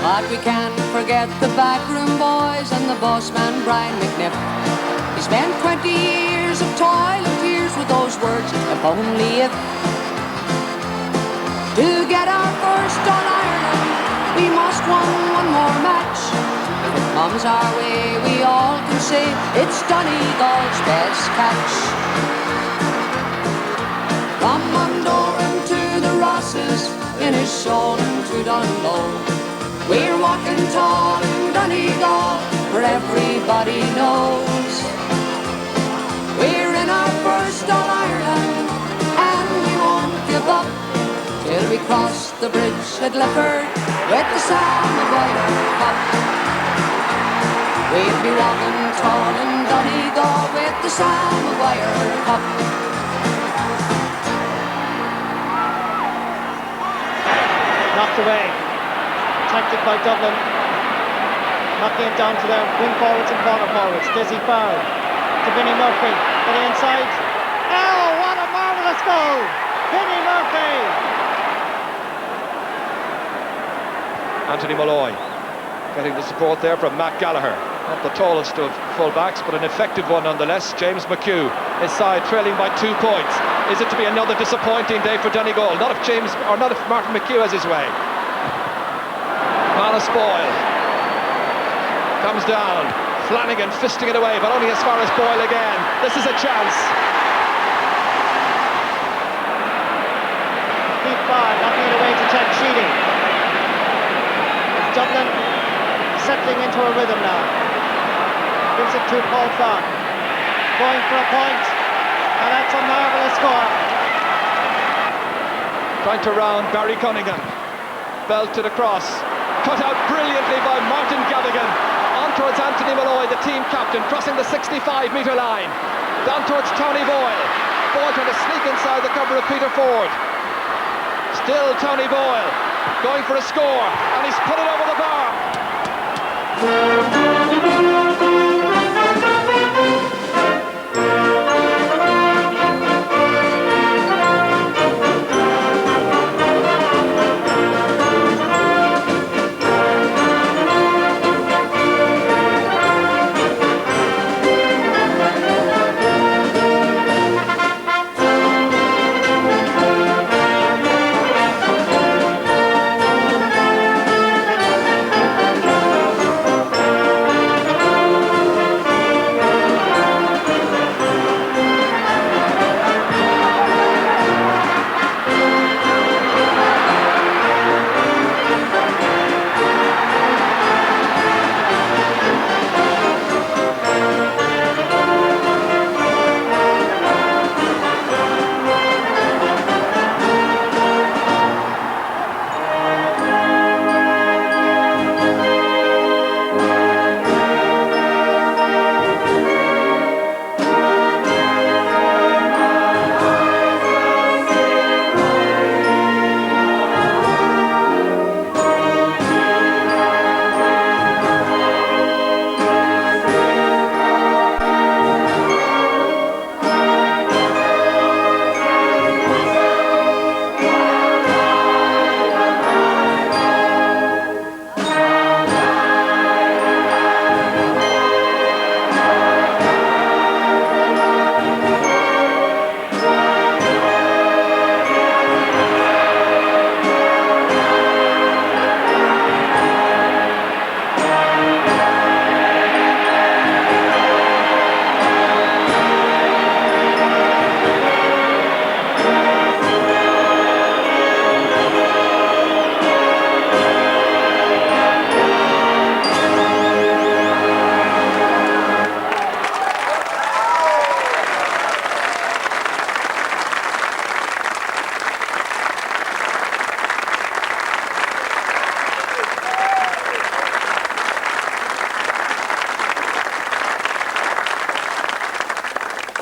But we can't forget the backroom boys and the bossman Brian McNiff. He spent 20 years of toil and tears with those words, if only if. To get our first All-Ireland, we must win one more match. If it comes our way, we all can say it's Donegal's best catch. From Mondoran to the Rosses, in his soul and to Donegal, we're walking tall in Donegal, where everybody knows. We're in our first All-Ireland, and we won't give up till we cross the bridge at Lifford with the Sam Maguire Cup. We'll be walking tall in Donegal with the Sam Maguire Cup. Knocked away, protected by Dublin. Knocking it down to their wing forwards and corner forwards. Dizzy foul to Vinnie Murphy, to the inside. Oh, what a marvellous goal! Vinnie Murphy! Anthony Molloy getting the support there from Matt Gallagher. Not the tallest of full-backs, but an effective one nonetheless. James Murchú, his side trailing by 2 points. Is it to be another disappointing day for Donegal? Not if Martin Murchú has his way. Manus Boyle comes down. Flanagan fisting it away, but only as far as Boyle again. This is a chance. Keith Barr knocking it away to Ted Sheedy. Dublin settling into a rhythm now. Gives it to Paul Fong. Going for a point, and that's a marvellous score. Trying to round Barry Cunningham. Belted across. Cut out brilliantly by Martin Gallagher. On towards Anthony Molloy, the team captain, crossing the 65-metre line. Down towards Tony Boyle. Boyle trying to sneak inside the cover of Peter Ford. Still Tony Boyle going for a score, and he's put it over the bar.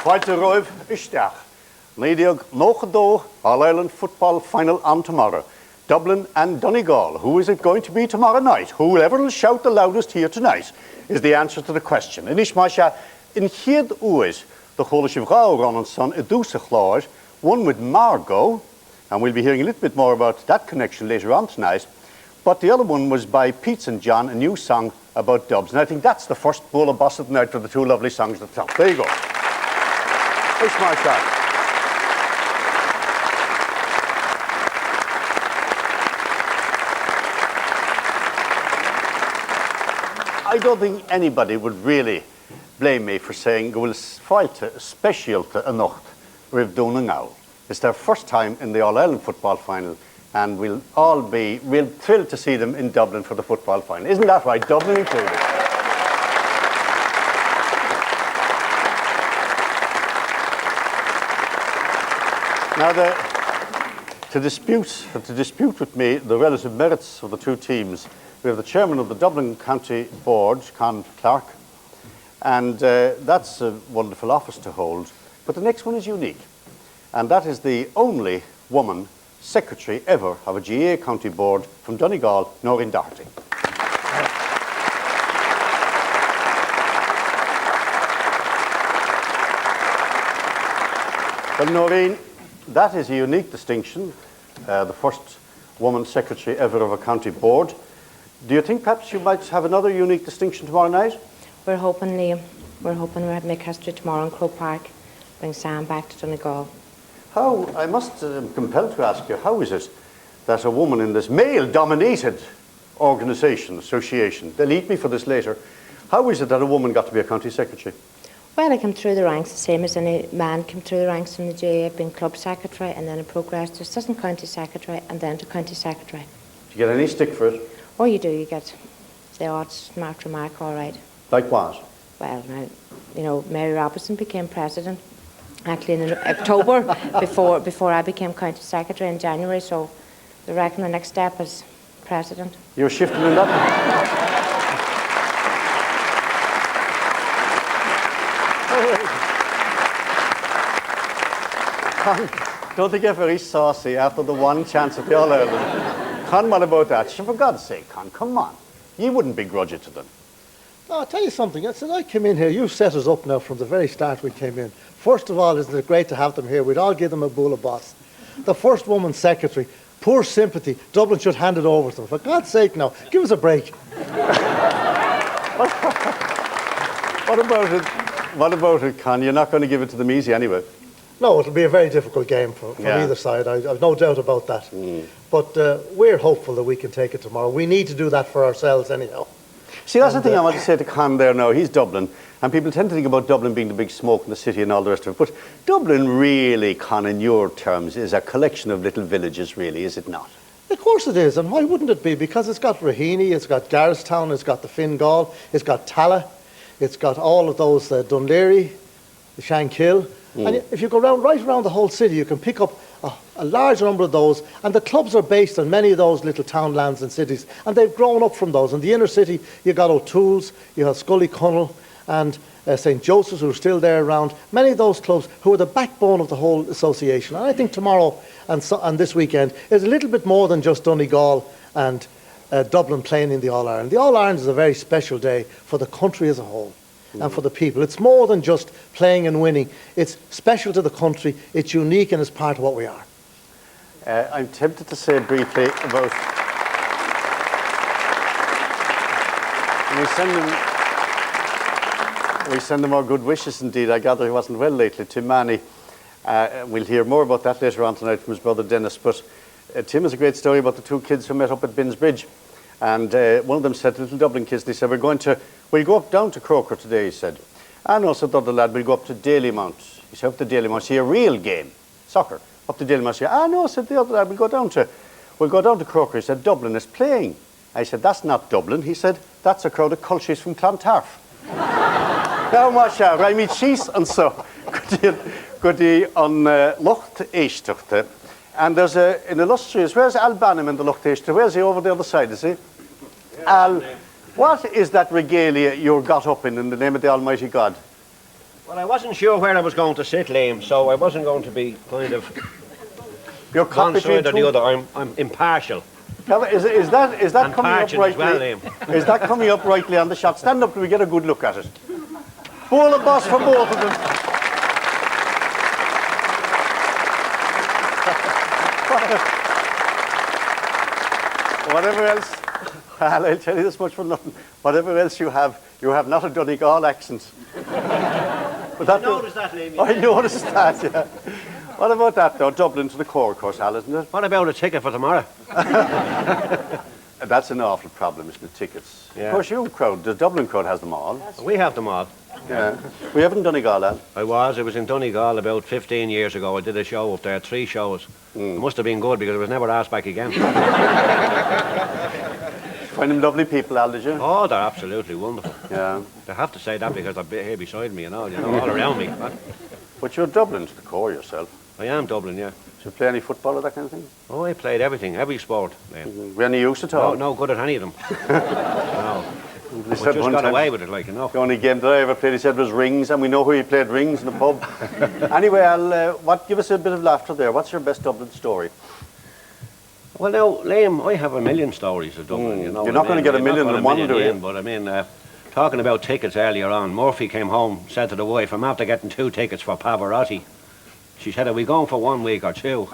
Zweite Roiv Ishtach. Ladiog Nochado All-Ireland football final on tomorrow. Dublin and Donegal. Who is it going to be tomorrow night? Whoever will shout the loudest here tonight is the answer to the question. In Ishmasha, in Hied Uis, the Cholish of Rauron and son Edusa Chlor, one with Margot, and we'll be hearing a little bit more about that connection later on tonight. but the other one was by Pete St. John, a new song about dubs. And I think that's the first bowl of boss of the night for the two lovely songs at the top. There you go. Very smart shot. I don't think anybody would really blame me for saying go bhfuil fáilte speisialta a nocht ribh Donegal. It's their first time in the All-Ireland football final, and we'll all be real thrilled to see them in Dublin for the football final. Isn't that right? Dublin included. Now, to dispute with me the relative merits of the two teams, we have the chairman of the Dublin County Board, Con Clark, and that's a wonderful office to hold. But the next one is unique, and that is the only woman secretary ever of a GAA County Board from Donegal, Noreen Doherty. Well, Noreen, that is a unique distinction, the first woman secretary ever of a county board. Do you think perhaps you might have another unique distinction tomorrow night? We're hoping, Liam. We're hoping we'll make history tomorrow in Crow Park, bring Sam back to Donegal. How, I must compelled to ask you, how is it that a woman in this male-dominated organisation, association, they'll eat me for this later, how is it that a woman got to be a county secretary? Well, I came through the ranks the same as any man came through the ranks in the GAA, being club secretary, and then I progressed to assistant county secretary, and then to county secretary. Do you get any stick for it? Oh, you do, you get the odd smart remark, all right. Like what? Well, now, you know, Mary Robertson became president, actually in October, before I became county secretary in January, so I reckon the next step is president. You're shifting in that one? Don't think you're very saucy after the one chance at the All-Ireland. Con, what about that? For God's sake, Con, come on. You wouldn't begrudge it to them. No, I'll tell you something. I said, I came in here, you set us up now from the very start we came in. First of all, isn't it great to have them here? We'd all give them a bowl of boss. The first woman secretary, poor sympathy. Dublin should hand it over to them. For God's sake now, give us a break. What about it, Con? You're not going to give it to them easy anyway. No, it'll be a very difficult game for either side. I've no doubt about that. But we're hopeful that we can take it tomorrow. We need to do that for ourselves anyhow. See, that's the thing I want to say to Con there now. He's Dublin, and people tend to think about Dublin being the big smoke in the city and all the rest of it. But Dublin really, Con, in your terms, is a collection of little villages, really, is it not? Of course it is, and why wouldn't it be? Because it's got Raheny, it's got Garristown, it's got the Fingal, it's got Tala, it's got all of those Dunleary, the Shankill. And if you go right around the whole city, you can pick up a large number of those, and the clubs are based on many of those little townlands and cities, and they've grown up from those. In the inner city, you've got O'Toole's, you have Scully Cunnell, and St. Joseph's, who are still there around. Many of those clubs who are the backbone of the whole association. And I think tomorrow and this weekend is a little bit more than just Donegal and Dublin playing in the All-Ireland. The All-Ireland is a very special day for the country as a whole. And for the people. It's more than just playing and winning. It's special to the country, it's unique, and it's part of what we are. I'm tempted to say briefly about... We send them our good wishes indeed. I gather he wasn't well lately, Tim Manny. We'll hear more about that later on tonight from his brother Dennis. But Tim has a great story about the two kids who met up at Binns Bridge. And one of them said, little Dublin kids, they said, we'll go up down to Croker today, he said. And also the other lad, we'll go up to Dalymount. He said, up to Dalymount, see a real game, soccer. Up to Dalymount, see, no, said the other lad, we'll go down to Croker. He said, Dublin is playing. I said, that's not Dublin. He said, that's a crowd of cultures from Clontarf. Now, Masha, I mean, she's and so. Good day on Loch Easterte. And there's an illustrious, where's Al Banham in the Loch Easterte? Where's he over the other side, is he? Al, what is that regalia you're got up in the name of the Almighty God? Well, I wasn't sure where I was going to sit, Liam, so I wasn't going to be kind of You're one side or the other. I'm impartial. Is that coming up rightly? Well, Liam. Is that coming up rightly on the shot? Stand up till we get a good look at it. Bowl of boss for both of them. Whatever else Well, I'll tell you this much for nothing. Whatever else you have not a Donegal accent. But that I noticed that, Liam. I noticed that, yeah. What about that, though? Dublin to the core, of course, Al, isn't it? What about a ticket for tomorrow? That's an awful problem, isn't it, tickets? Yeah. Of course, your crowd, the Dublin crowd has them all. We have them all. Yeah. We haven't Donegal, Al. I was in Donegal about 15 years ago. I did a show up there, 3 shows. It must have been good because I was never asked back again. Find them lovely people, Al, did you? Oh, they're absolutely wonderful. Yeah. I have to say that because they're here beside me, all around me. But you're Dublin to the core yourself. I am Dublin, yeah. Do you play any football or that kind of thing? Oh, I played everything, every sport. Liam. We any use at all? No good at any of them. No. They We said just one got time, away with it, like, you know. the only game that I ever played, he said, was rings, and we know who he played rings in the pub. Anyway, Al, give us a bit of laughter there. What's your best Dublin story? Well, now, Liam, I have a million stories of Dublin, you know. You're not going to get a million in one, do you? But I mean, talking about tickets earlier on, Murphy came home, said to the wife, I'm after getting 2 tickets for Pavarotti. She said, are we going for 1 week or 2?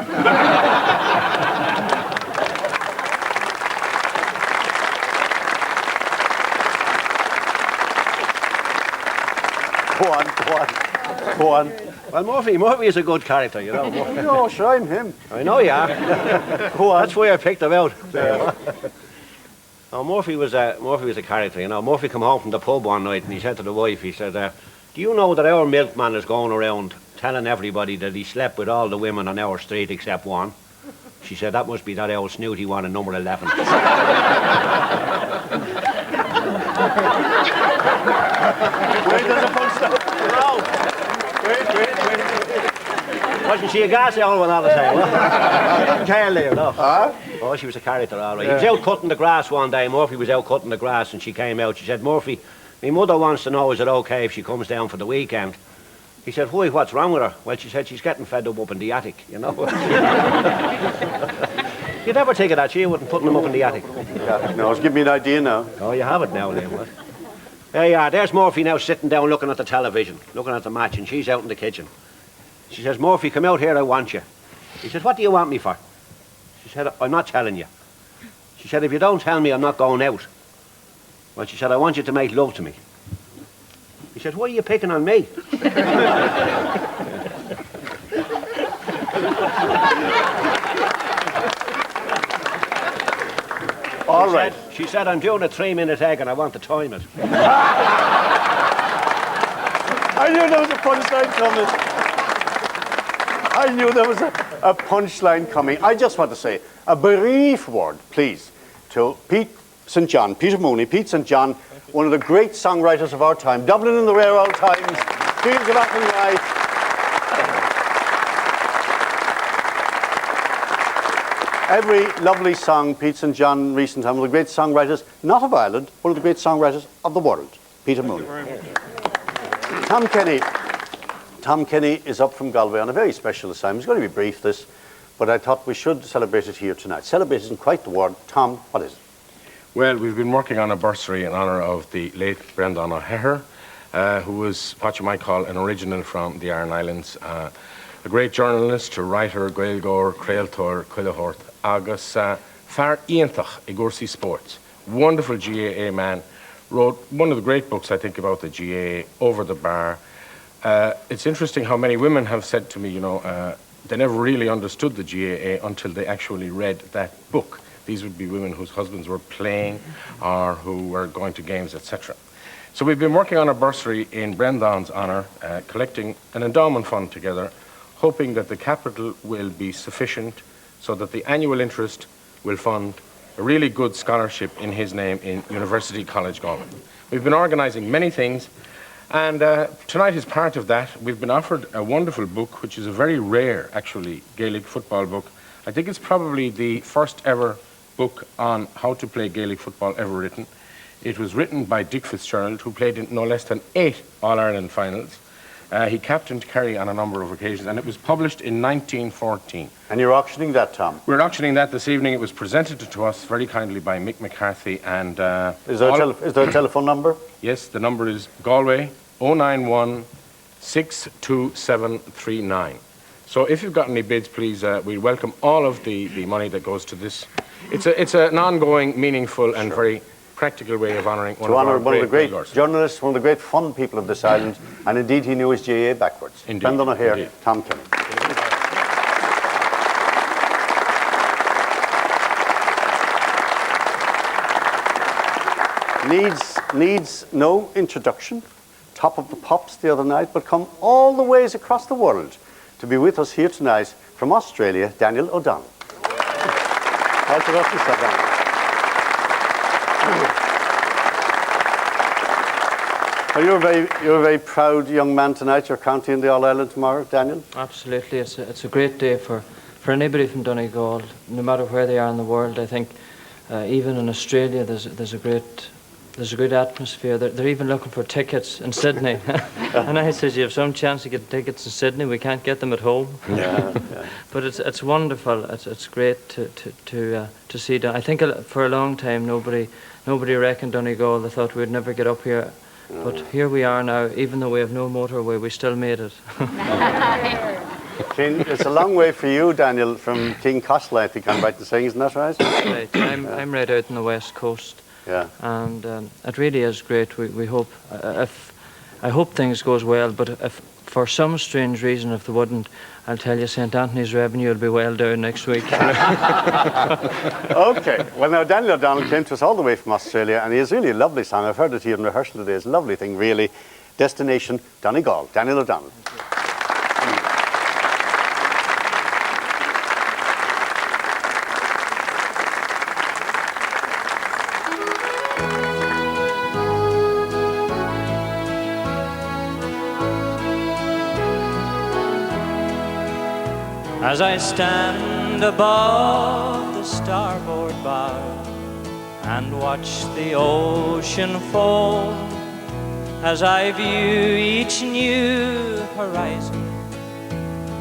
Go on. Well, Murphy is a good character, you know. No, sure, I'm him. I know you are. Go on. That's why I picked him out. No, Murphy was a character, you know. Murphy came home from the pub one night and he said to the wife, he said, do you know that our milkman is going around telling everybody that he slept with all the women on our street except one? She said, that must be that old snooty one in number 11. Wait, there's a punchline. Wait. Wasn't she a gas old one all the time? She didn't care, Leo, no. Huh? Oh, she was a character, all right. He was out cutting the grass one day. Murphy was out cutting the grass and she came out. She said, Murphy, my mother wants to know, is it okay if she comes down for the weekend? He said, why, what's wrong with her? Well, she said she's getting fed up in the attic, you know. You'd never take it at you wouldn't putting them up in the attic. Yeah, no, give me an idea now. Oh, you have it now, Liam. What? There you are. There's Murphy now sitting down looking at the television, looking at the match, and she's out in the kitchen. She says, Murphy, come out here, I want you. He says, what do you want me for? She said, I'm not telling you. She said, if you don't tell me, I'm not going out. Well, she said, I want you to make love to me. He said, why are you picking on me? All right. She said, I'm doing a 3-minute egg and I want to time it. I knew there was a punchline coming. I knew there was a punchline coming. I just want to say a brief word, please, to Pete St. John, Peter Mooney, Pete St. John, one of the great songwriters of our time. Dublin in the rare old times, Fields of Athenry. Every lovely song Pete St. John in recent time, one of the great songwriters, not of Ireland, one of the great songwriters of the world, Peter Mooney. Tom Kenny is up from Galway on a very special assignment. It's going to be brief, this, but I thought we should celebrate it here tonight. Celebrate isn't quite the word. Tom, what is it? Well, we've been working on a bursary in honour of the late Brendan O'Hehir, who was what you might call an original from the Aran Islands. A great journalist, a writer, gaelgóir, creailtóir, cuileadh agus far íontach I gcúrsaí sports. Wonderful GAA man. Wrote one of the great books, I think, about the GAA, Over the Bar. It's interesting how many women have said to me, you know, they never really understood the GAA until they actually read that book. These would be women whose husbands were playing or who were going to games, etc. So we've been working on a bursary in Brendan's honour, collecting an endowment fund together, hoping that the capital will be sufficient so that the annual interest will fund a really good scholarship in his name in University College Galway. We've been organising many things, and tonight is part of that. We've been offered a wonderful book, which is a very rare, actually, Gaelic football book. I think it's probably the first ever book on how to play Gaelic football ever written. It was written by Dick Fitzgerald, who played in no less than 8 All-Ireland finals. He captained Kerry on a number of occasions, and it was published in 1914. And you're auctioning that, Tom? We're auctioning that this evening. It was presented to us very kindly by Mick McCarthy. And is there a telephone number? Yes, the number is Galway 091 62739. So if you've got any bids, please, we welcome all of the money that goes to this. It's an ongoing, meaningful and very practical way of honouring one of the great journalists, one of the great fun people of this island, and indeed he knew his GA backwards. Indeed. Brendan O'Hare, Indeed. Tom Kenny. Needs no introduction. Top of the pops the other night, but come all the ways across the world to be with us here tonight from Australia, Daniel O'Donnell. Well, you're a very proud young man tonight. You're counting the All-Ireland tomorrow, Daniel. Absolutely, it's a great day for anybody from Donegal, no matter where they are in the world. I think even in Australia, there's a great atmosphere. They're even looking for tickets in Sydney, and I says, you have some chance to get tickets in Sydney. We can't get them at home. Yeah. But it's wonderful. It's great to see. I think for a long time nobody reckoned Donegal. They thought we'd never get up here. But here we are now. Even though we have no motorway, we still made it. It's a long way for you, Daniel, from King Costla, if you can right in saying, isn't that right? Right. I'm right out on the west coast. Yeah. And it really is great. We hope, I hope things goes well, but if for some strange reason, if they wouldn't, I'll tell you, St. Anthony's revenue will be well down next week. Okay. Well, now, Daniel O'Donnell came to us all the way from Australia, and he has really a lovely song. I've heard it here in rehearsal today. It's a lovely thing, really. Destination Donegal. Daniel O'Donnell. As I stand above the starboard bow and watch the ocean foam, as I view each new horizon,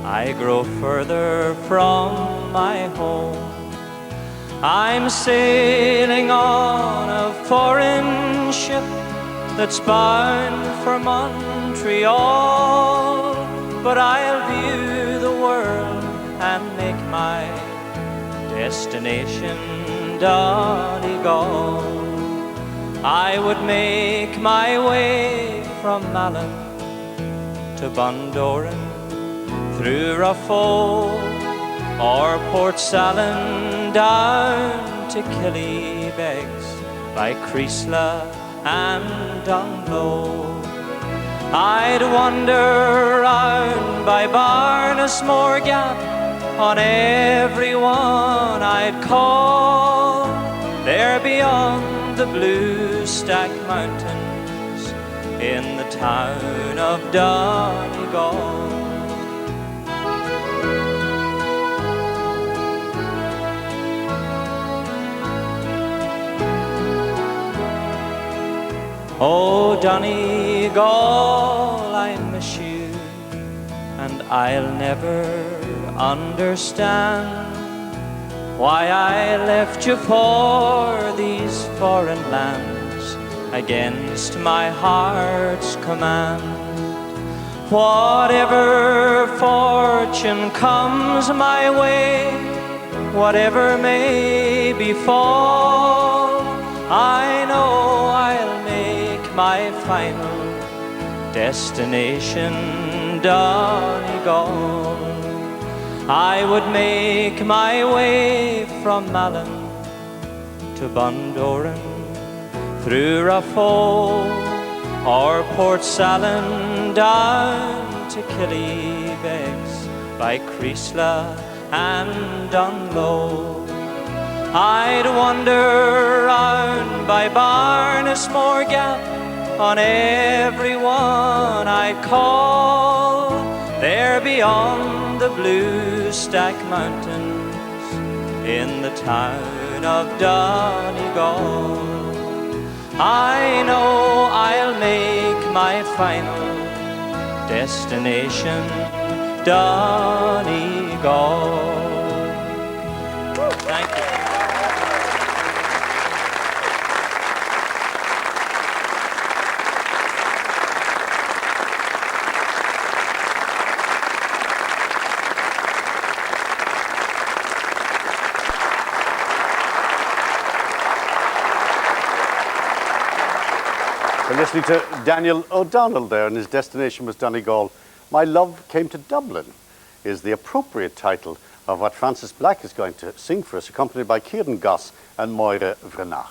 I grow further from my home. I'm sailing on a foreign ship that's bound for Montreal, but I'll view the world and make my destination Donegal. I would make my way from Malin to Bundoran, through Raphoe or Port Salin down to Killybegs, by Creesla and Dunlow. I'd wander round by Barnesmore Gap, on everyone I'd call, there beyond the blue stack mountains in the town of Donegal. Oh, Donegal, I miss you, and I'll never understand why I left you for these foreign lands against my heart's command. Whatever fortune comes my way, whatever may befall, I know I'll make my final destination Donegal. I would make my way from Malin to Bundoran, through Raphoe or Port Salin down to Killybegs, by Creesla and Dunlow. I'd wander round by Barnesmore Gap, on everyone I'd call, there beyond the blue stack mountains in the town of Donegal. I know I'll make my final destination Donegal. Thank you. We're listening to Daniel O'Donnell there, and his destination was Donegal. My Love Came to Dublin is the appropriate title of what Francis Black is going to sing for us, accompanied by Kieran Goss and Moira Vrenach.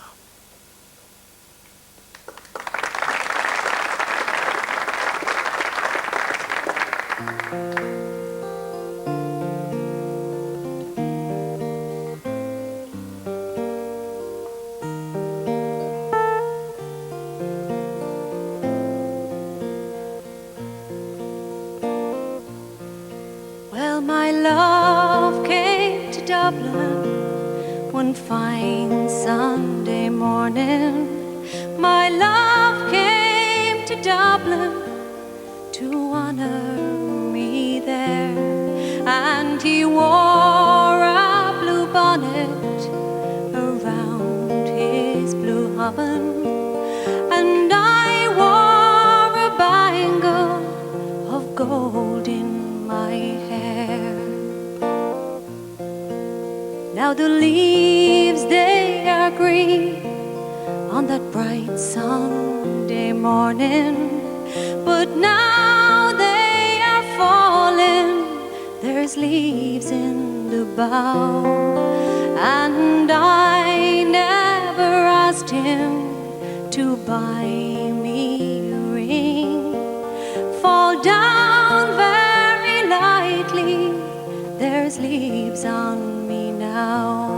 Well, my love came to Dublin one fine Sunday morning. My love came to Dublin to honor me there, and he wore a blue bonnet around his blue hobben, and I wore a bangle of gold in my hair. Now the leaves, they are green on that bright Sunday morning, but now they are falling, there's leaves in the bough, and I never asked him to buy me a ring. Fall down very lightly, there's leaves on me now.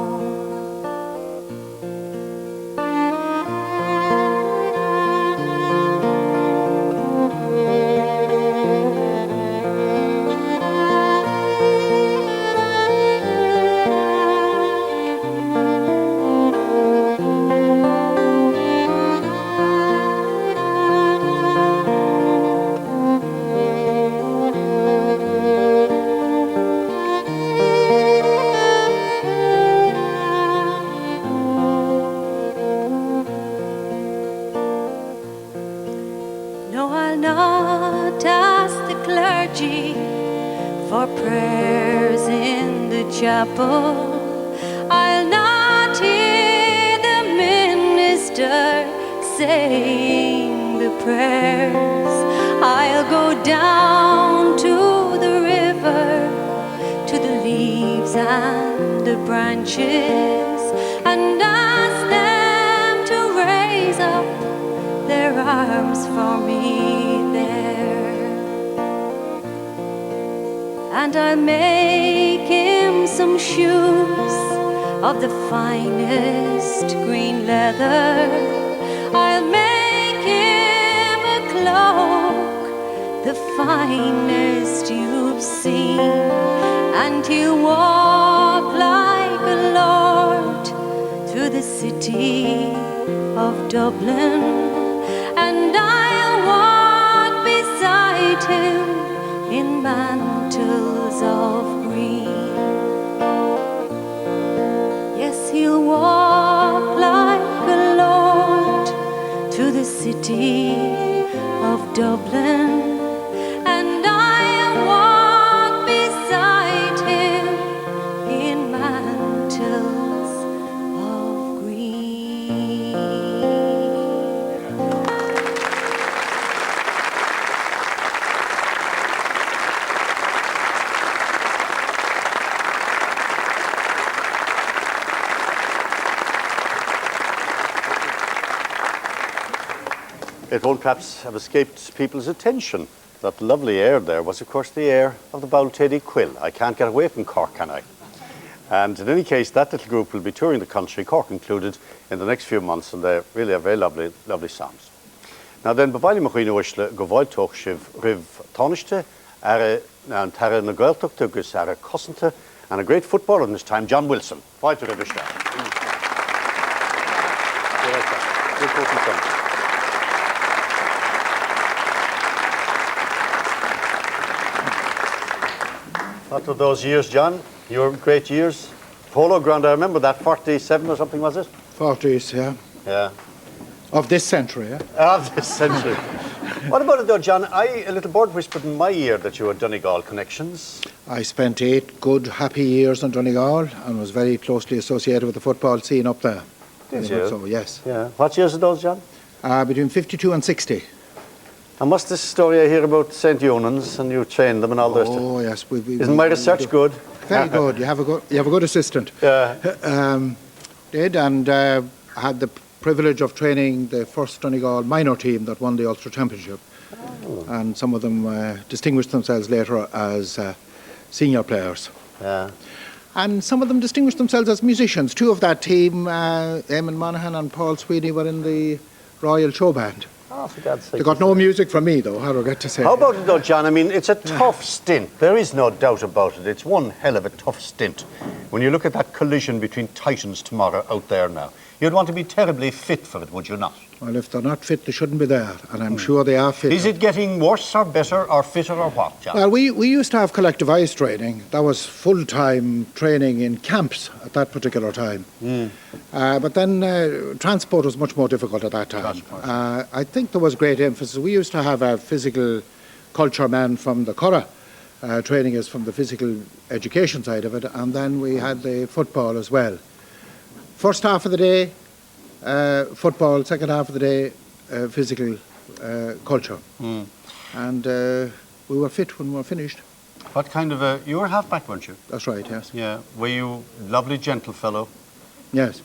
For prayers in the chapel, I'll not hear the minister saying the prayers. I'll go down to the river, to the leaves and the branches, and ask them to raise up their arms for me there. And I'll make him some shoes of the finest green leather. I'll make him a cloak, the finest you've seen, and he'll walk like a lord through the city of Dublin, and I'll walk beside him in mantles of green. Yes, he'll walk like a lord through the city of Dublin, and I'll walk beside him in mantles of green. It won't perhaps have escaped people's attention that lovely air there was, of course, the air of the Baltedy Quill. I can't get away from Cork, can I? And in any case, that little group will be touring the country, Cork included, in the next few months, and they really have very lovely, lovely sounds. Now then, b'bhaile mo chuoine uisle go bhfáilteach sibh ribh tánaiste an tara na Gaeltachta agus ar a cosanta, and a great footballer in this time, John Wilson. Bhfáilte ribh iste. What were those years, John? Your great years? Polo ground, I remember that, 47 or something, was it? 40s, yeah. Yeah. Of this century, yeah? Of this century. What about it though, John? A little bird whispered in my ear that you had Donegal connections. I spent 8 good, happy years in Donegal and was very closely associated with the football scene up there. Did you? So, yes. Yeah. What years are those, John? between 52 and 60. And what's this story I hear about St. Eunan's and you trained them and all this? Oh yes, Isn't my research good? Very good. You have a good assistant. Yeah. Did, and I had the privilege of training the first Donegal minor team that won the Ulster Championship. Oh. And some of them distinguished themselves later as senior players. Yeah. And some of them distinguished themselves as musicians. Two of that team, Eamon Monaghan and Paul Sweeney, were in the Royal Show Band. Oh, for God's sake. They got no music from me, though, I regret to say. How about it, though, John? I mean, it's a tough stint. There is no doubt about it. It's one hell of a tough stint. When you look at that collision between Titans tomorrow out there now, you'd want to be terribly fit for it, would you not? Well, if they're not fit, they shouldn't be there, and I'm sure they are fit. Is it getting worse or better or fitter or what, John? Well, we used to have collective ice training. That was full-time training in camps at that particular time. But then transport was much more difficult at that time. I think there was great emphasis. We used to have a physical culture man from the Curragh training us from the physical education side of it, and then we had the football as well. First half of the day, football, second half of the day, physical culture. And we were fit when we were finished. What kind of a... You were half-back, weren't you? That's right, yes. Yeah. Were you lovely, gentle fellow? Yes.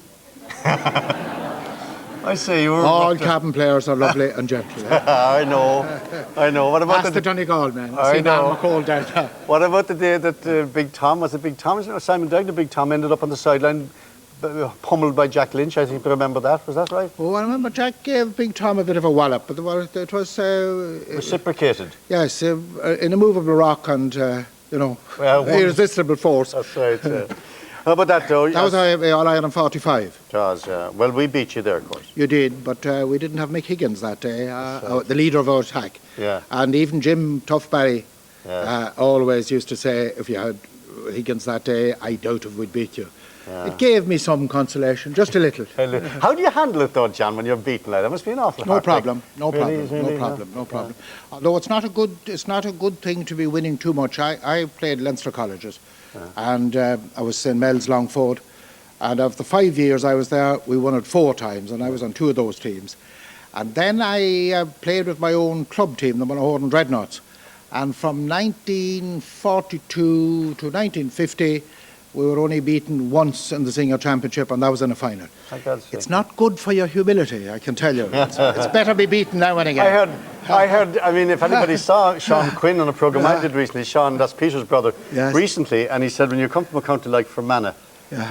I say you were... All cabin players are lovely and gentle. Yeah. I know. What about That's the Donegal man. I know. McCall down there. What about the day that Big Tom, was it Big Tom? Simon Degg, the Big Tom, ended up on the sideline pummeled by Jack Lynch? I think you remember that. Was that right? Oh, I remember Jack gave Big Tom a bit of a wallop, but it was... reciprocated. Yes, an immovable rock and, irresistible force. That's right. How about that, though? That was All-Ireland 45. It was, yeah. Well, we beat you there, of course. You did, but we didn't have Mick Higgins that day, the leader of our attack. Yeah. And even Jim Tough Barry always used to say, if you had Higgins that day, I doubt if we'd beat you. Yeah. It gave me some consolation, just a little. How do you handle it, though, John, when you're beaten like that? That must be an awful No problem. Yeah. Although it's not a good thing to be winning too much. I played Leinster colleges, and I was St. Mel's Longford, and of the 5 years I was there, we won it 4 times, and I was on 2 of those teams. And then I played with my own club team, the Monaghan Dreadnoughts, and from 1942 to 1950. We were only beaten once in the senior championship, and that was in a final. It's not good for your humility, I can tell you. It's better be beaten now and again. I heard, I mean, if anybody saw Sean Quinn on a programme I did recently, Sean, that's Peter's brother, recently, and he said when you come from a county like Fermanagh,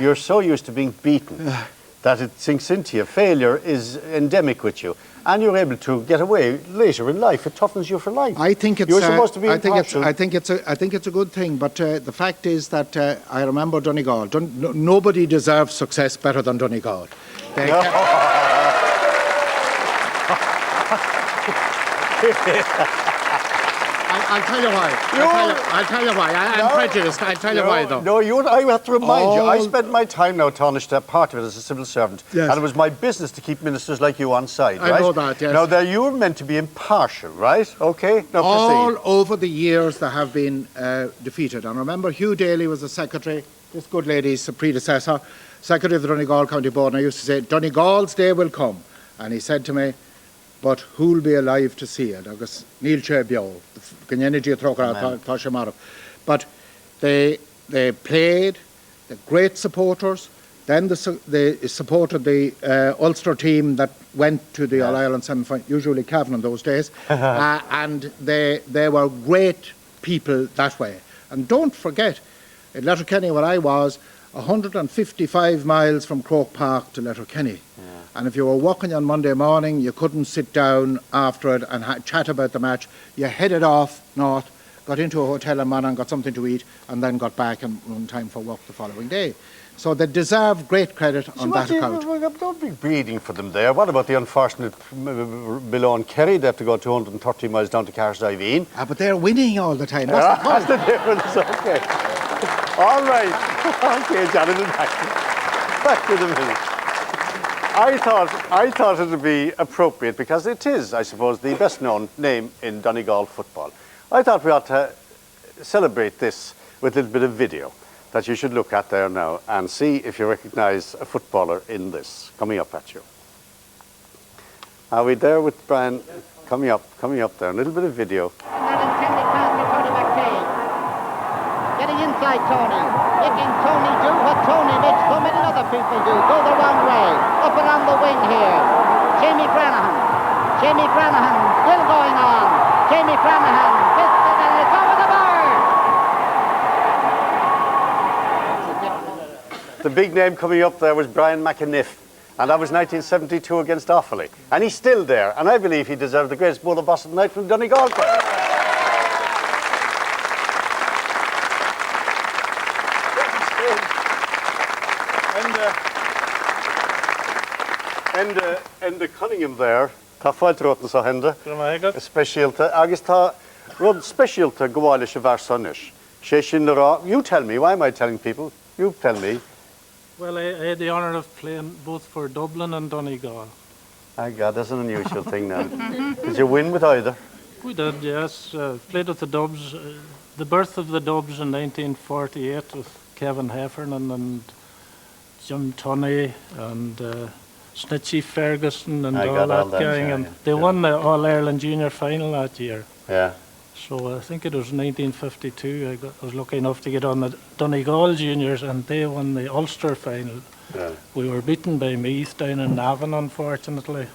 you're so used to being beaten that it sinks into you. Failure is endemic with you, and you're able to get away later in life. It toughens you for life. I think it's. You're supposed to be I think it's a good thing. But the fact is that I remember Donegal. Nobody deserves success better than Donegal. I'll tell you why. I'll tell you why. I'm prejudiced. I'll tell you why, though. No, I have to remind you. I spent my time now, Taoiseach, part of it as a civil servant. Yes. And it was my business to keep ministers like you on side, right? I know that, yes. Now, you were meant to be impartial, right? Okay? Now, all proceed. over the years, they have been defeated. And remember, Hugh Daly was the secretary, this good lady's predecessor, secretary of the Donegal County Board, and I used to say, Donegal's day will come. And he said to me, but who'll be alive to see it? Agus Neil Chebio, the energy of But they played, the great supporters. Then they supported the Ulster team that went to the All-Ireland semi-final, usually Cavan in those days. And they were great people that way. And don't forget, in Letterkenny, where I was, 155 miles from Croke Park to Letterkenny. And if you were walking on Monday morning, you couldn't sit down after it and chat about the match. You headed off north, got into a hotel in Monaghan, got something to eat, and then got back in time for work the following day. So they deserve great credit on that account. Don't be bleeding for them there. What about the unfortunate below in Kerry? They have to go 230 miles down to Carstiveen. But they're winning all the time. That's the difference. Okay. All right. Okay, Jonathan, back to the minute. I thought it would be appropriate, because it is, I suppose, the best known name in Donegal football. I thought we ought to celebrate this with a little bit of video that you should look at there now and see if you recognise a footballer in this coming up at you. Are we there with Brian? Coming up there. A little bit of video. Getting inside Tony, making Tony do what Tony makes so many other people do, go the wrong way, up and on the wing here. Jamie Granahan still going on. Jamie Granahan, and it's over the bar. The big name coming up there was Brian McAniff, and that was 1972 against Offaly. And he's still there, and I believe he deserved the greatest ball of boss of the night from Donegal. And the Cunningham there, tá fáilte rotan sa henda, specialta, agus tá rud specialta gwaile se var sunnish. You tell me, why am I telling people? You tell me. Well, I had the honour of playing both for Dublin and Donegal. My God, that's an unusual thing now. Did you win with either? We did, yes. Played with the Dubs. The birth of the Dubs in 1948 with Kevin Heffernan and Jim Tunney and Snitchy Ferguson and all that gang. And they won the All-Ireland Junior final that year. Yeah. So I think it was 1952. I was lucky enough to get on the Donegal juniors, and they won the Ulster final. Yeah. We were beaten by Meath down in Navan, unfortunately.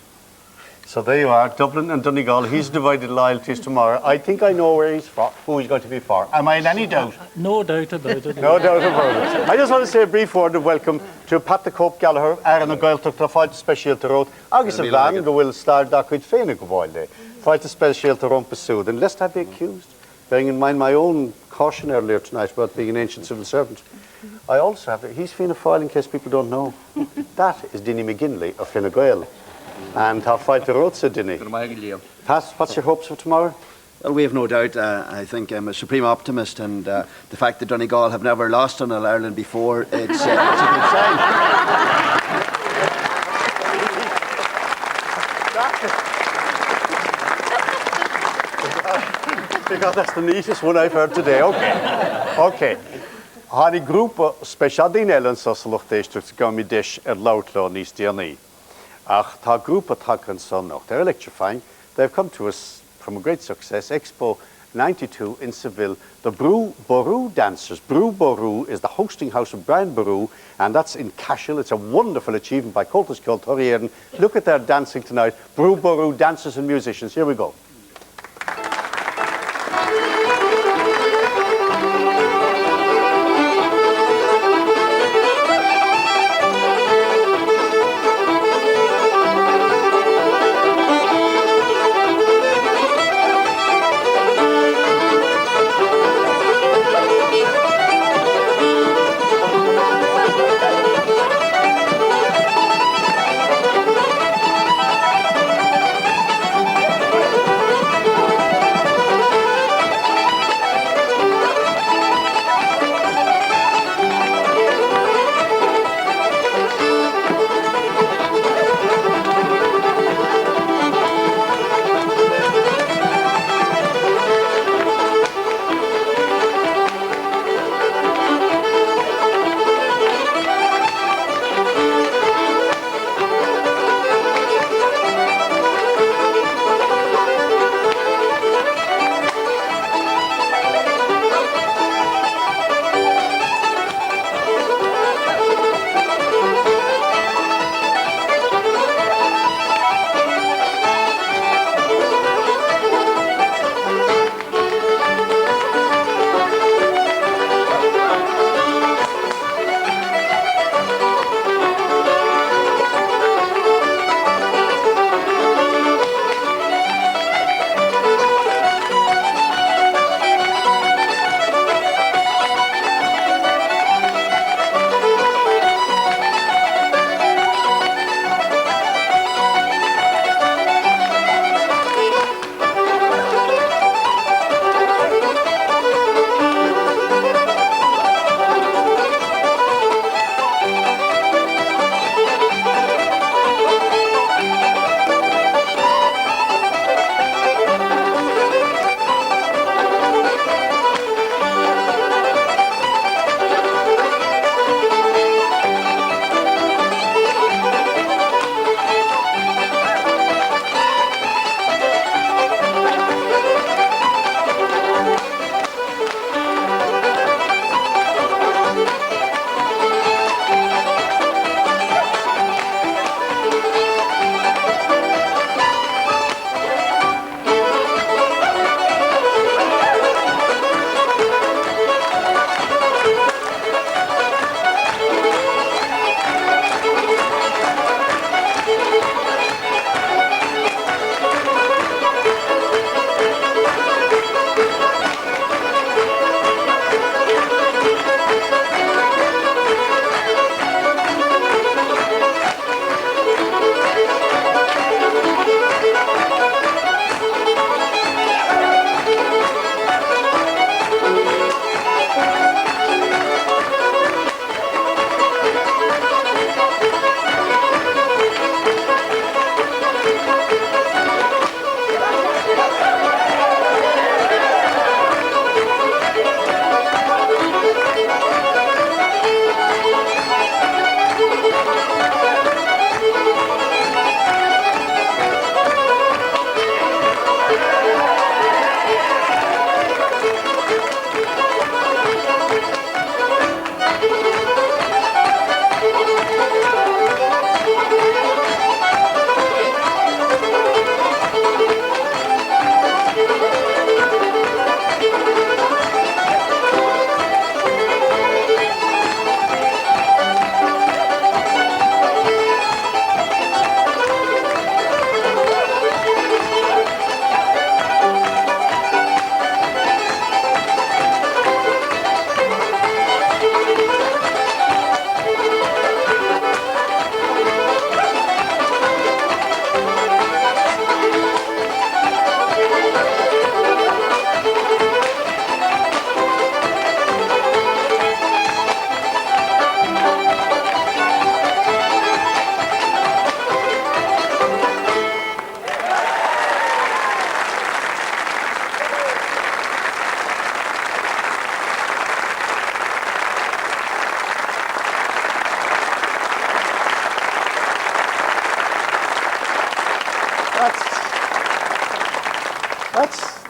So there you are, Dublin and Donegal. He's divided loyalties tomorrow. I think I know where he's from, who he's going to be for. Am I in any doubt? No doubt about it. No doubt about it. I just want to say a brief word of welcome to Pat the Cope Gallagher, Aaron O'Gailtock, the fight special to road. August of Lang, the will start that with Féna Govalde. Fight special to Rumpasud. And lest I be accused, bearing in mind my own caution earlier tonight about being an ancient civil servant, I also have, he's Fianna Fáil in case people don't know. That is Dinny McGinley of Fine Gael. And how fight the road, said Dinny. Pat, what's your hopes for tomorrow? Well, we have no doubt. I think I'm a supreme optimist, and the fact that Donegal have never lost on All-Ireland before, it's a good sign. Because that's the neatest one I've heard today. Okay. Hari grúpa speciadín Ellen sa sluchtéisteach gami dish Loutlaw níos déanaí. Ach tá grúpa tagan sonnoch. They're electrifying. They've come to us from a great success. Expo 92 in Seville. The Brú Ború dancers. Brú Ború is the hosting house of Brian Ború, and that's in Cashel. It's a wonderful achievement by Coltis Kilturrian. Look at their dancing tonight. Brú Ború dancers and musicians. Here we go.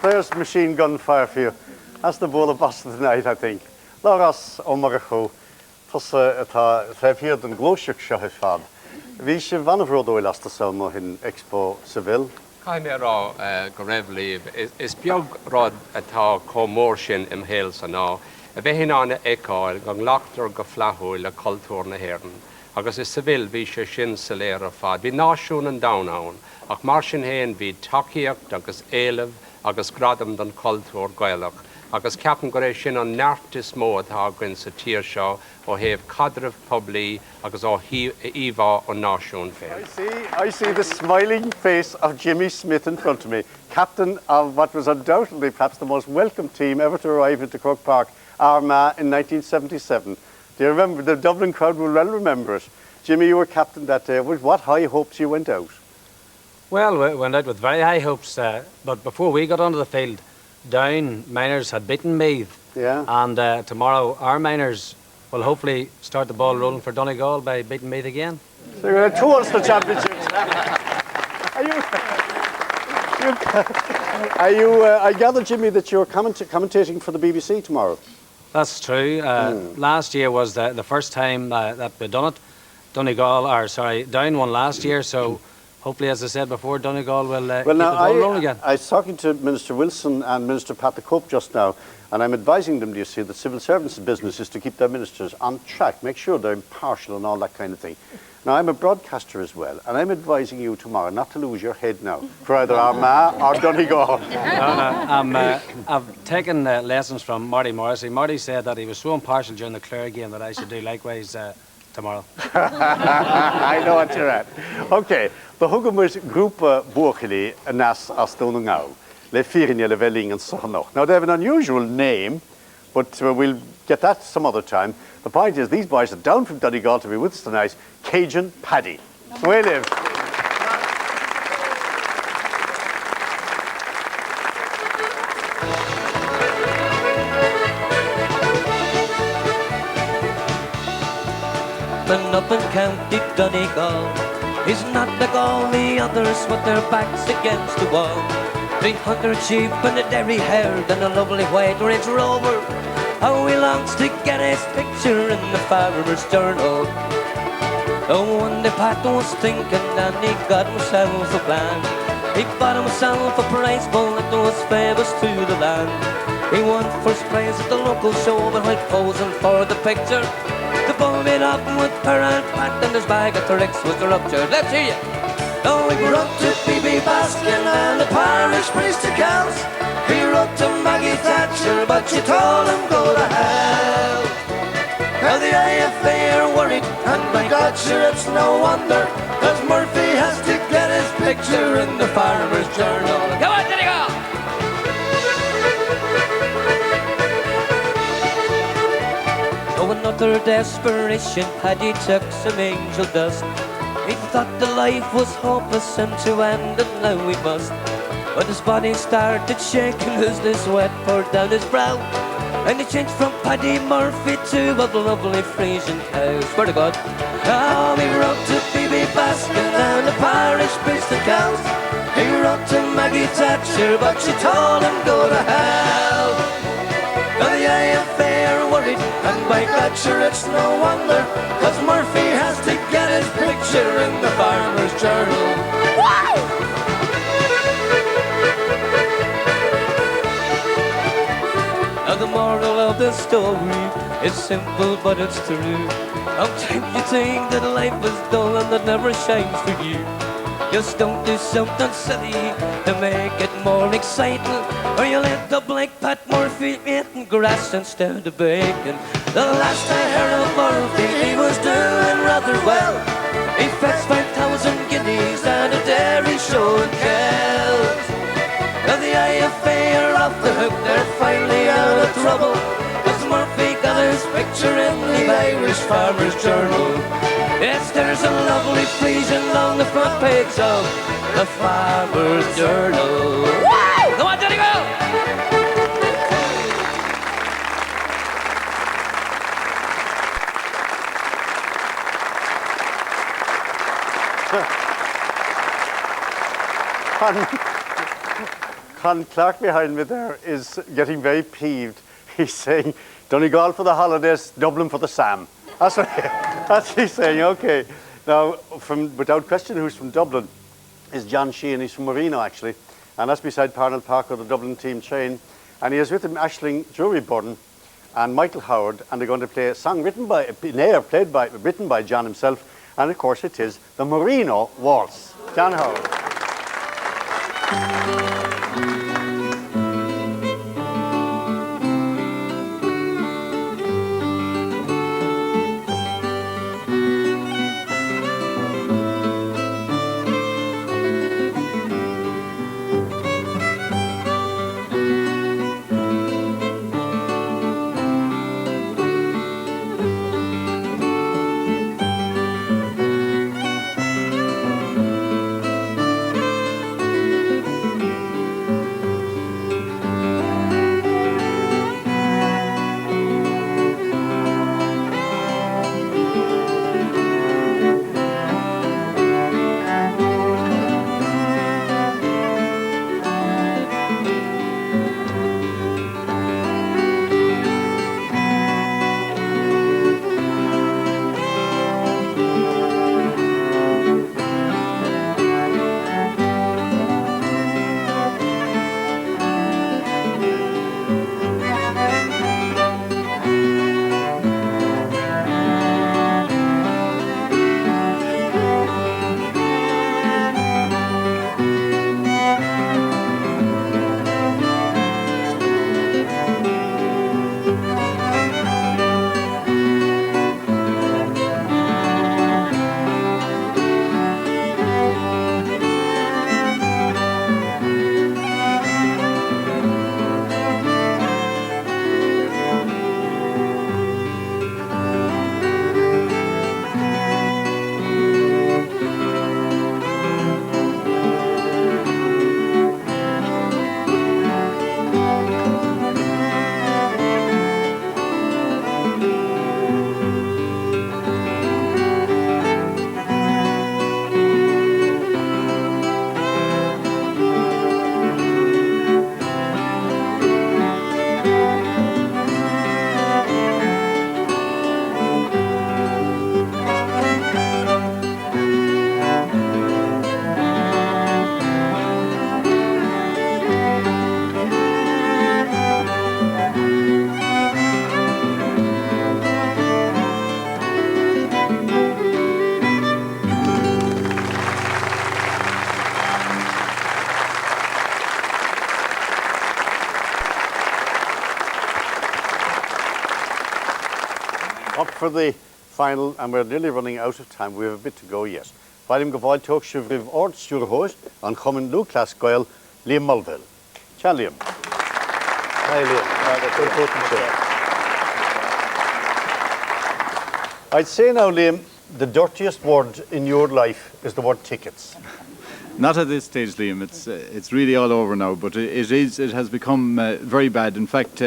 there's machine gun fire for you. That's the ball of Boston tonight, I think. Láras ó Murchú, tá here den glóiseach seo his fad. Bhí sé bhanamh ródóil as tá in Expo Seville. Caim rá go raibh líomh. Is beag rád atá comór sin im héal san ná. A bheith hinánna eáil go nglachtar go flathúil le cultúr na hÉireann. Agus is Seville bhí sé sin sa léir a fad. Bhí náisiún an damhnán, ach mar sin héin bhí tacaíocht agus éilimh agus gradam don cultúr Gaelach. Agus ceapan go raibh sin an neartas mód tá gin sa tír seo ó héobh cadrah poblí agus ó íomhá ó náisiún féin. I see the smiling face of Jimmy Smith in front of me, captain of what was undoubtedly perhaps the most welcome team ever to arrive into Croke Park, Armagh in 1977. Do you remember? The Dublin crowd will well remember it. Jimmy, you were captain that day. With what high hopes you went out? Well, we went out with very high hopes, but before we got onto the field, Down Miners had beaten Meath. Yeah. And tomorrow our Miners will hopefully start the ball rolling for Donegal by beating Meath again. So you're going to tour us the championships. I gather, Jimmy, that you're commentating for the BBC tomorrow. That's true. Last year was the first time that we've done it. Down won last year, so hopefully, as I said before, Donegal will keep the ball rolling again. I was talking to Minister Wilson and Minister Pat the Cope just now, and I'm advising them, do you see, that civil servants' business is to keep their ministers on track, make sure they're impartial and all that kind of thing. Now, I'm a broadcaster as well, and I'm advising you tomorrow not to lose your head now for either Armagh or Donegal. No, I've taken lessons from Marty Morrissey. Marty said that he was so impartial during the Clare game that I should do likewise tomorrow. I know what you're at. Okay, the Hugamus group Buachili Nas Astonungau, Le Firinja Le Velling and Sonoch. Now, they have an unusual name, but we'll get that some other time. The point is, these boys are down from Donegal to be with us tonight. Cajun Paddy. Where live? Been up in County Donegal is not like all the others with their backs against the wall. 300 sheep and a dairy herd and a lovely white Range Rover. How he longs to get his picture in the Farmer's Journal. Oh, one day Pat was thinking and he got himself a plan. He bought himself a prize bull that was famous to the land. He won first prize at the local show but while posing for the picture, the bull made up with her and Pat and his bag at the Rex was ruptured. Let's hear you. Oh, he wrote to B.B. Baskin and the parish priest to Kells. He wrote to Maggie Thatcher, but she told him go to hell. Now the IFA are worried, and by God, sure it's no wonder, 'cause Murphy has to get his picture in the Farmer's Journal. Come on, Donegal! Oh, another desperation, Paddy took some angel dust. He thought the life was hopeless and to end, and now we must. But his body started shaking as the sweat poured down his brow, and he changed from Paddy Murphy to a lovely Frisian cow. Swear to God. Now he wrote to B.B. Baskin and the parish priest and cows. He wrote to Maggie Thatcher, but she told him go to hell. Now the IFA are worried, and by God, sure it's no wonder, 'cause Murphy has to get his picture in the Farmer's Journal. Wow! Now the moral of the story is simple, but it's true. Sometimes you think that life is dull and that never shines for you. Just don't do something silly to make it more exciting, or you'll end up like Pat Murphy eating grass instead of bacon. The last I heard of Murphy, he was doing rather well. He fetched 5,000 guineas and a dairy show in Kells. Now the IFA are off the hook, they're finally out of trouble, 'cause Murphy got his picture in the Irish Farmer's Journal. Yes, there's a lovely Frisian on the front page of the Farmer's Journal. Wow! Come on, Donegal! Con Clark behind me there is getting very peeved. He's saying, Donegal for the holidays, Dublin for the Sam. That's what he's saying, okay. Now, without question, who's from Dublin is John Sheehan. He's from Marino, actually. And that's beside Parnell Parker, the Dublin team chain. And he has with him Aisling Drury-Burton and Michael Howard, and they're going to play a song written by John himself, and of course it is the Marino Waltz. John Howard. Up for the final, and we're nearly running out of time. We have a bit to go yet. Bailim go bháil tuach siomh ord stúr hóis an chumann lú clas goil Liam Mulville. Chan Liam. Hi Liam. I'd say now, Liam, the dirtiest word in your life is the word tickets. Not at this stage, Liam. It's really all over now. But it has become very bad. In fact,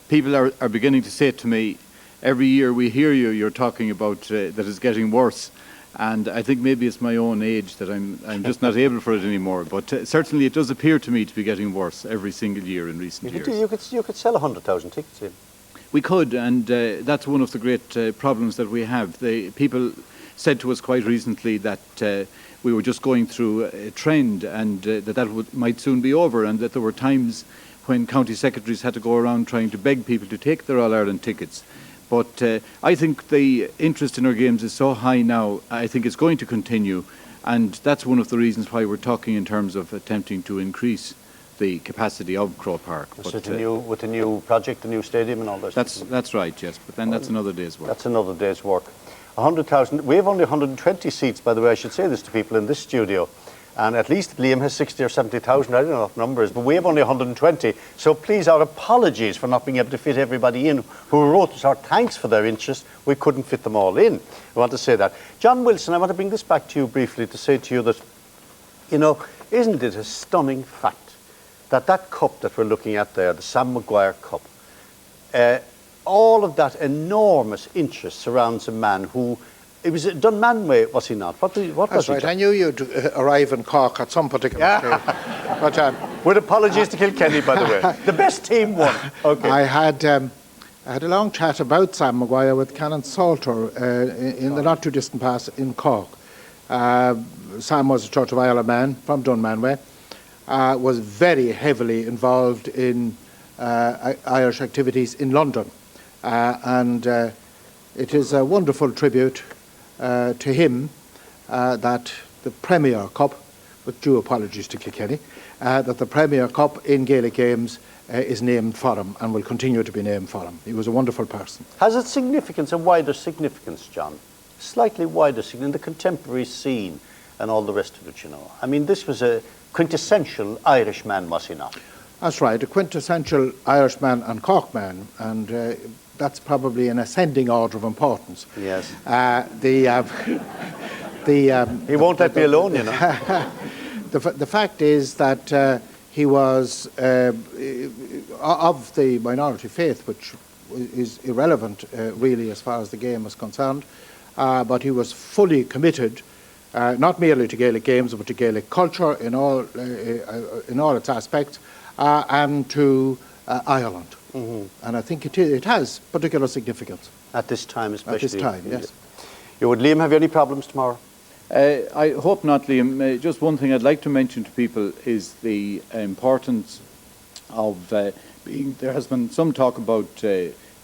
people are beginning to say to me, every year we hear you're talking about that it's getting worse. And I think maybe it's my own age that I'm just not able for it anymore. But certainly it does appear to me to be getting worse every single year in recent years. You could sell 100,000 tickets in. We could, and that's one of the great problems that we have. People said to us quite recently that we were just going through a trend, and that might soon be over, and that there were times when county secretaries had to go around trying to beg people to take their All-Ireland tickets. But I think the interest in our games is so high now, I think it's going to continue, and that's one of the reasons why we're talking in terms of attempting to increase the capacity of Croke Park. With the new project, the new stadium and all this? That's right, yes, but then that's another day's work. That's another day's work. 100,000, we have only 120 seats, by the way. I should say this to people in this studio. And at least Liam has 60 or 70,000, I don't know what the number is, but we have only 120. So please, our apologies for not being able to fit everybody in who wrote us our thanks for their interest. We couldn't fit them all in. I want to say that. John Wilson, I want to bring this back to you briefly to say to you that, you know, isn't it a stunning fact that that cup that we're looking at there, the Sam Maguire Cup, all of that enormous interest surrounds a man who He was at Dunmanway, was he not? What That's was he? right. I knew you'd arrive in Cork at some particular stage. But, with apologies to Kilkenny, by the way. The best team won. Okay. I had a long chat about Sam Maguire with Canon Salter in the not too distant past in Cork. Sam was a Church of Ireland man from Dunmanway, was very heavily involved in Irish activities in London. And it is a wonderful tribute to him that the Premier Cup, with due apologies to Kilkenny, that the Premier Cup in Gaelic Games is named for him and will continue to be named for him. He was a wonderful person. Has it significance, a wider significance, John? Slightly wider significance in the contemporary scene and all the rest of it, you know. I mean, this was a quintessential Irishman, was he not? That's right, a quintessential Irishman and Corkman, and that's probably an ascending order of importance. Yes. He won't let me alone, you know. The fact is that he was of the minority faith, which is irrelevant really as far as the game is concerned, but he was fully committed not merely to Gaelic games but to Gaelic culture in all its aspects, and to Ireland. Mm-hmm. And I think it has particular significance. At this time especially. At this time, yes. Liam, have you any problems tomorrow? I hope not, Liam. Just one thing I'd like to mention to people is the importance of being. There has been some talk about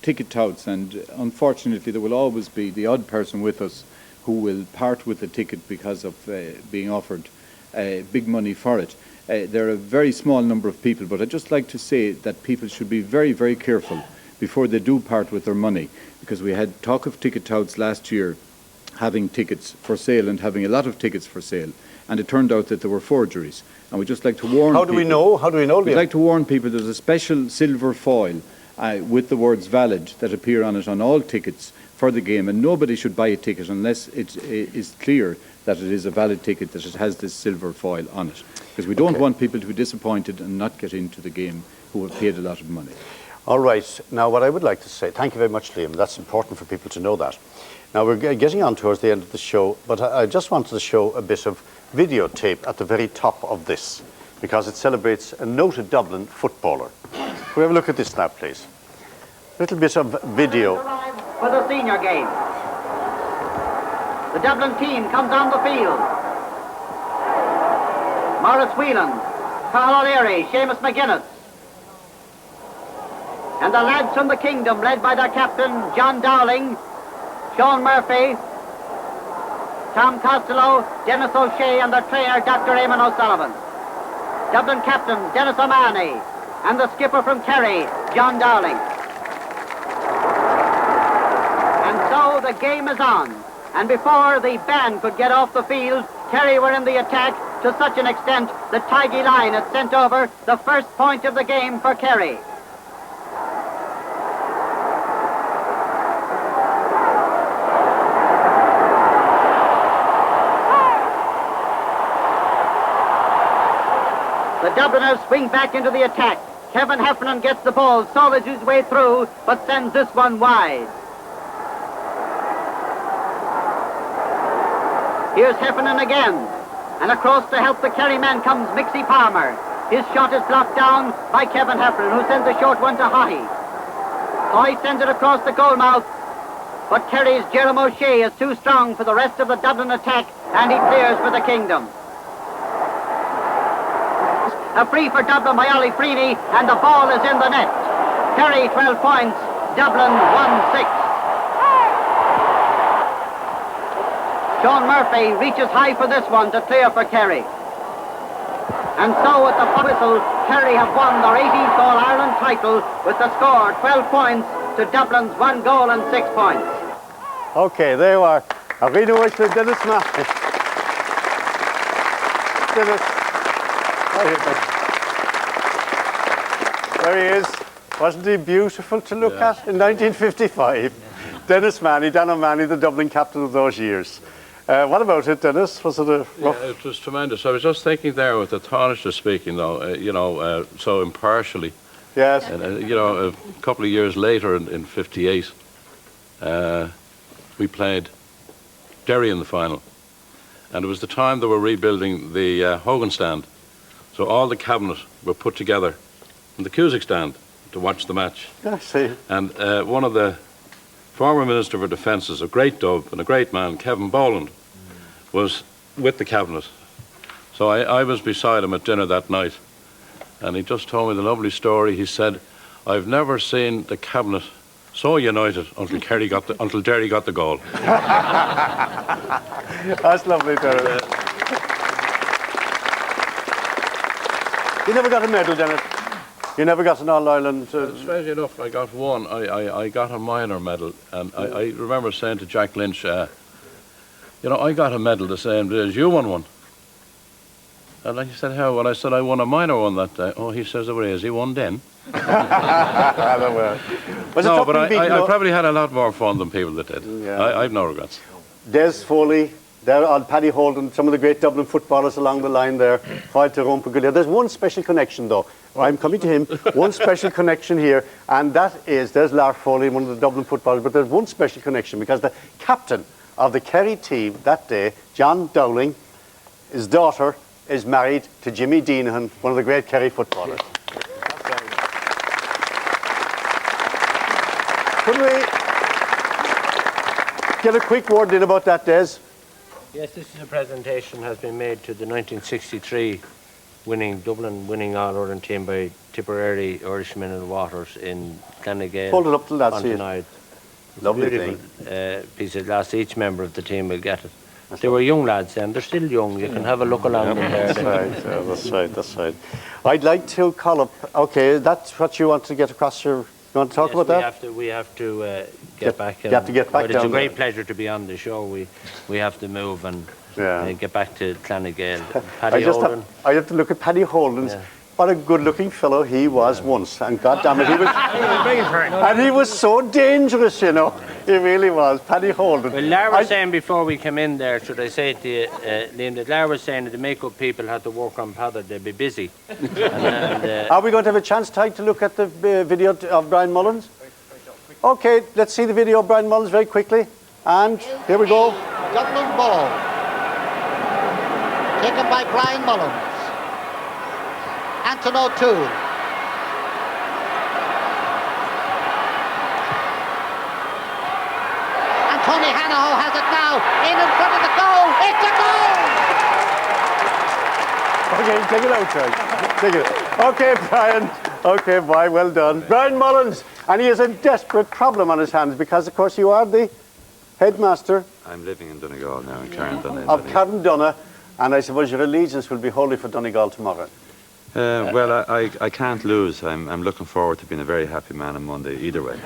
ticket touts, and unfortunately there will always be the odd person with us who will part with the ticket because of being offered big money for it. There are a very small number of people, but I'd just like to say that people should be very, very careful before they do part with their money, because we had talk of ticket touts last year having tickets for sale and having a lot of tickets for sale, and it turned out that there were forgeries. And we'd just like to warn people. How do we know? We'd like to warn people there's a special silver foil with the words valid that appear on it on all tickets for the game, and nobody should buy a ticket unless it is clear that it is a valid ticket, that it has this silver foil on it. Because we don't want people to be disappointed and not get into the game who have paid a lot of money. All right. Now, what I would like to say, thank you very much, Liam. That's important for people to know that. Now, we're getting on towards the end of the show, but I just wanted to show a bit of videotape at the very top of this, because it celebrates a noted Dublin footballer. Can we have a look at this now, please? A little bit of video. For the senior game. The Dublin team comes on the field. Maurice Whelan, Carl O'Leary, Seamus McGuinness. And the lads from the Kingdom, led by their captain, John Dowling, Sean Murphy, Tom Costello, Dennis O'Shea, and their trainer, Dr. Eamon O'Sullivan. Dublin captain, Dennis O'Mahony, and the skipper from Kerry, John Dowling. And so the game is on. And before the band could get off the field, Kerry were in the attack to such an extent that Tiggy Line had sent over the first point of the game for Kerry. The Dubliners swing back into the attack. Kevin Heffernan gets the ball, soldiers his way through, but sends this one wide. Here's Heffernan again, and across to help the Kerry man comes Mixie Palmer. His shot is blocked down by Kevin Heffernan, who sends a short one to Haughey. Haughey sends it across the goal mouth, but Kerry's Jerome O'Shea is too strong for the rest of the Dublin attack, and he clears for the Kingdom. A free for Dublin by Ollie Freeney, and the ball is in the net. Kerry 12 points, Dublin 1-6. Sean Murphy reaches high for this one to clear for Kerry. And so at the whistle, Kerry have won their 18th All-Ireland title with the score 12 points to Dublin's 1 goal and 6 points. Okay, there you are. Arena Wexler, Dennis Mackey. Dennis. There he is. Wasn't he beautiful to look at in 1955? Dennis Manny, Dan O'Mahony, the Dublin captain of those years. What about it, Dennis? Was it a rough? Yeah, it was tremendous. I was just thinking there with the Taoiseach speaking, though, so impartially. Yes. And, a couple of years later in 58, we played Derry in the final. And it was the time they were rebuilding the Hogan stand. So all the cabinet were put together in the Cusack stand to watch the match. I see. And one of the former Minister for Defence, a great dub and a great man, Kevin Boland, was with the cabinet. So I was beside him at dinner that night, and he just told me the lovely story. He said, "I've never seen the cabinet so united until Derry got the goal." That's lovely, Derek. You never got a medal, Janet? You never got an All-Ireland? Strangely enough, I got one. I got a minor medal, and I remember saying to Jack Lynch, you know, I got a medal the same day as you won one. And he said, how? Well, I said, I won a minor one that day. Oh, he says, oh, is he won then? Was no, but I probably had a lot more fun than people that did. Yeah. I've no regrets. Des Foley, there on Paddy Holden, some of the great Dublin footballers along the line there. There's one special connection, though. I'm coming to him. One special connection here, and there's Lark Foley, one of the Dublin footballers, but there's one special connection because the captain of the Kerry team that day, John Dowling, his daughter is married to Jimmy Deanahan, one of the great Kerry footballers. Could we get a quick word in about that, Des? Yes, this is a presentation has been made to the 1963 Dublin winning All-Ireland team by Tipperary Irishmen and Waters in Donegal. Hold it up till that's tonight. Lovely thing. Piece of glass. Each member of the team will get it. They were young lads then. They're still young. You can have a look along them there. That's right. I'd like to call up. Okay, that's what you want to get across your. You want to talk about that? We have to get back. You have to get back It's a great pleasure to be on the show. We have to move and get back to Donegal. Paddy Holden. I have to look at Paddy Holden's. Yeah. What a good-looking fellow he was once, and God damn it, he was. And he was so dangerous, you know. He really was, Paddy Holden. Well, Lara was saying before we come in there, should I say to you, Liam, that Lara was saying that the makeup people had to work on powder, they'd be busy. Are we going to have a chance, Ty, to look at the video of Brian Mullins? Okay, let's see the video of Brian Mullins very quickly. And here we go. Dublin ball. Taken by Brian Mullins. Anton O'Toole. And Tony Hanaho has it now. In front of the goal. It's a goal! Okay, take it out, Charlie. Take it. Okay, Brian. Okay, boy, well done. Brian Mullins. And he has a desperate problem on his hands because, of course, you are the headmaster. I'm living in Donegal now, in Carndonagh. Of Carndonagh. And I suppose your allegiance will be wholly for Donegal tomorrow. Well, I can't lose. I'm looking forward to being a very happy man on Monday, either way.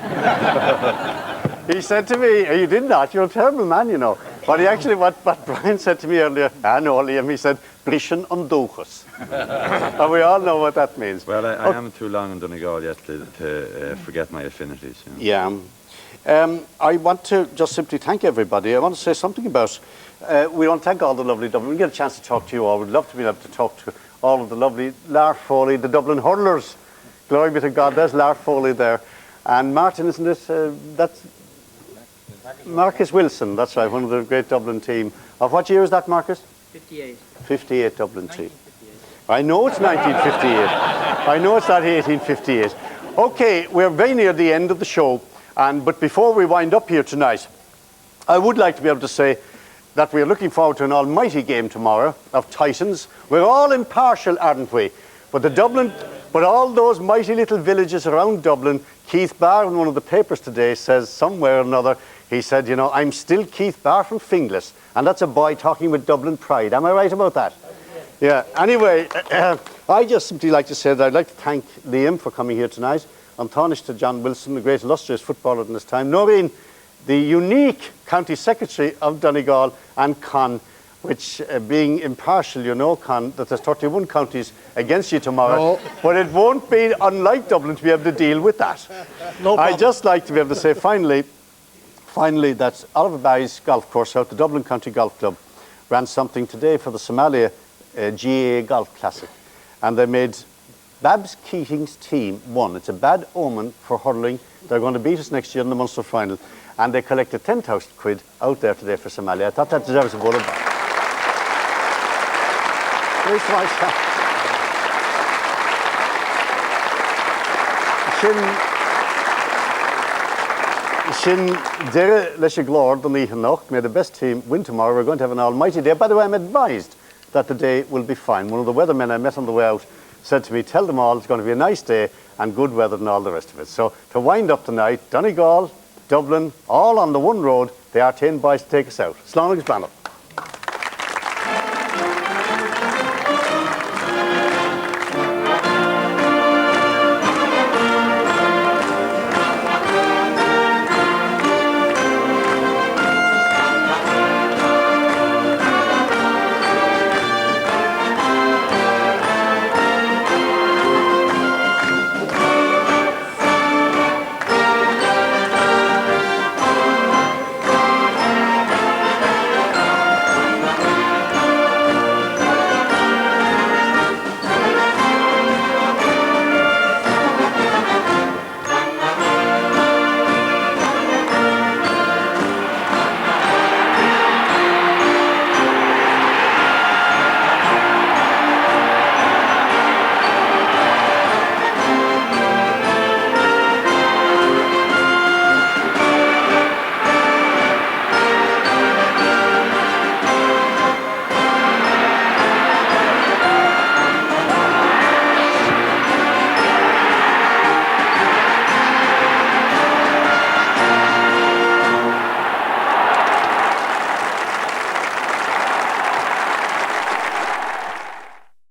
He said to me, you did not, you're a terrible man, you know. But he actually, what Brian said to me earlier, I know, Liam, he said, Brishan on Duchas. And we all know what that means. Well, I haven't too long in Donegal yet to forget my affinities. You know? Yeah. I want to just simply thank everybody. I want to say something about, we want to thank all the lovely Dublin. We get a chance to talk to you all. We'd love to be able to talk to all of the lovely Lar Foley, the Dublin hurlers. Glory be to God, there's Lar Foley there. And Martin, isn't it? That's Marcus Wilson, that's right, one of the great Dublin team. Of what year is that, Marcus? 58. 58 Dublin team. I know it's 1958. I know it's not 1858. Okay, we're very near the end of the show. But before we wind up here tonight, I would like to be able to say that we're looking forward to an almighty game tomorrow of Titans. We're all impartial, aren't we? But all those mighty little villages around Dublin, Keith Barr in one of the papers today says somewhere or another, he said, you know, I'm still Keith Barr from Finglas. And that's a boy talking with Dublin pride. Am I right about that? Yeah. Anyway, I just simply like to say that I'd like to thank Liam for coming here tonight. I'm tarnished to John Wilson, the great illustrious footballer in this time. Noreen, the unique county secretary of Donegal, and Con, which being impartial, you know, Con, that there's 31 counties against you tomorrow. No. But it won't be unlike Dublin to be able to deal with that. No problem. I'd just like to be able to say finally that Oliver Barry's golf course out, the Dublin County Golf Club, ran something today for the Somalia GAA Golf Classic. And they made Babs Keating's team won. It's a bad omen for hurling. They're going to beat us next year in the Munster final. and they collected 10,000 quid out there today for Somalia. I thought that deserves a bullet back. Very smart shot. Shin Dere Lesha Glor, Dunleigh may the best team win tomorrow. We're going to have an almighty day. By the way, I'm advised that the day will be fine. One of the weathermen I met on the way out said to me, tell them all it's going to be a nice day and good weather and all the rest of it. So to wind up tonight, Donegal, Dublin, all on the one road, the RTE boys to take us out. Slán agus Blanach.